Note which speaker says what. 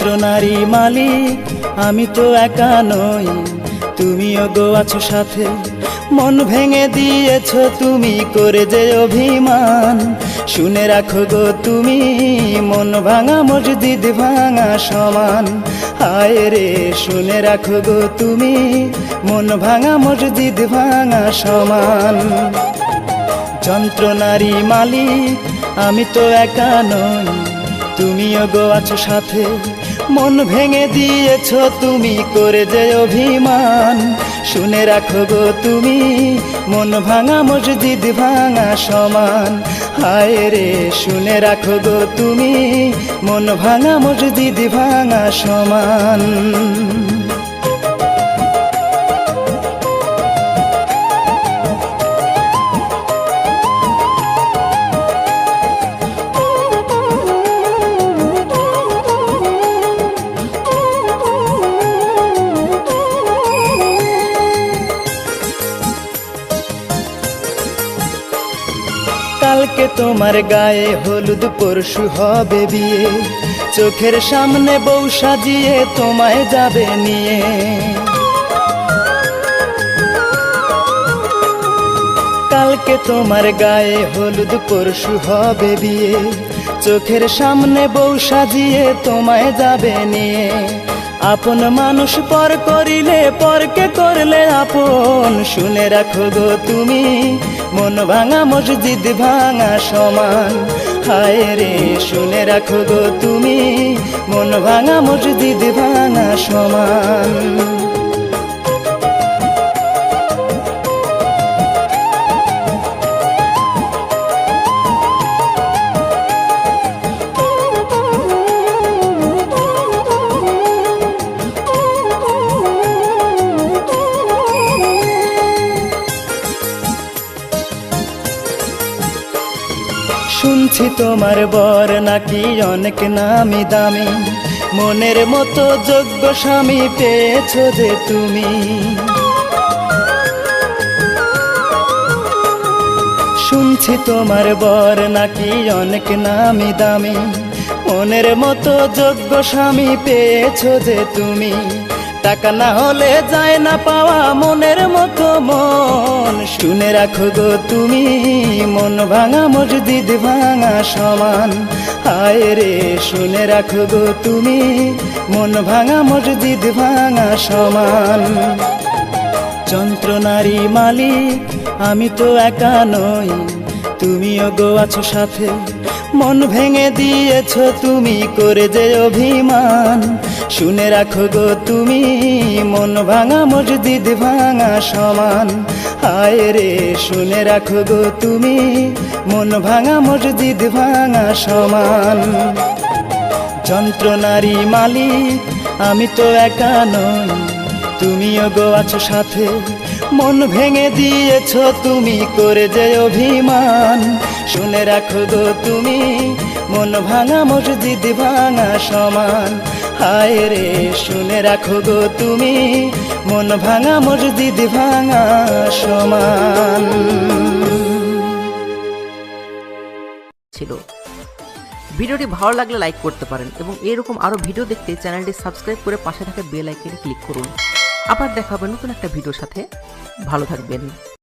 Speaker 1: যন্ত্রণারই মালিক আমি তো একা নই, তুমিও গো আছো সাথে। মন ভেঙে দিয়েছো তুমি করে যে অভিমান, শুনে রাখো গো তুমি মন ভাঙা মসজিদ ভাঙা সমান। হায় রে শুনে রাখো গো তুমি মন ভাঙা মসজিদ ভাঙা সমান। যন্ত্রণারই মালিক আমি তো একা নই, তুমিও গো আছো সাথে। মন ভেঙে দিয়েছো তুমি করে যে অভিমান, শুনে রাখো গো তুমি মন ভাঙা মসজিদ ভাঙা সমান। হায় রে শুনে রাখো গো তুমি মন ভাঙা মসজিদ ভাঙা সমান। কালকে তোমার গায়ে হলুদ পরশু হবে বিয়ে, চোখের সামনে বউ সাজিয়ে তোমায় যাবে নিয়ে। কালকে তোমার গায়ে হলুদ পরশু হবে বিয়ে, চোখের সামনে বউ সাজিয়ে তোমায় যাবে নিয়ে। আপন মানুষ পর করিলে পরকে করলে আপন, শুনে রাখো গো তুমি মন ভাঙা মসজিদ ভাঙা সমান। হায় রে শুনে রাখো গো তুমি মন ভাঙা মসজিদ ভাঙা সমান। শুনছি তোমার বর নাকি অনেক নামি দামি, মনের মতো যোগ্য স্বামী পেয়েছো যে তুমি। শুনছি তোমার বর নাকি অনেক নামি দামি, মনের মতো যোগ্য স্বামী পেয়েছো যে তুমি। টাকা না হলে যায় না পাওয়া মনের মতো মন, শুনে রাখো গো তুমি মন ভাঙা মসজিদ ভাঙা সমান। হায় রে শুনে রাখো গো তুমি মন ভাঙা মসজিদ ভাঙা সমান। যন্ত্রণারই মালিক আমি তো একা নই, তুমিও গো আছো সাথে। মন ভেঙে দিয়েছো তুমি করে যে অভিমান, শুনে রাখো গো তুমি মন ভাঙা মসজিদ ভাঙা সমান। হায় রে শুনে রাখো গো তুমি মন ভাঙা মসজিদ ভাঙা সমান। যন্ত্রণারই মালিক আমি তো একা নই, তুমিও গো আছো সাথে। মন ভেঙে দিয়েছো তুমি করে যে অভিমান, শুনে রাখো গো তুমি মন ভাঙা মসজিদ ভাঙা সমান। হায় রে শুনে রাখো গো তুমি মন ভাঙা মসজিদ ভাঙা সমান।
Speaker 2: ছিল ভিডিওটি ভালো লাগলে লাইক করতে পারেন এবং এরকম আরো ভিডিও দেখতে চ্যানেলটি সাবস্ক্রাইব করে পাশে থাকা বেল আইকনে ক্লিক করুন। আবার দেখা হবে নতুন একটা ভিডিওর সাথে। ভালো থাকবেন।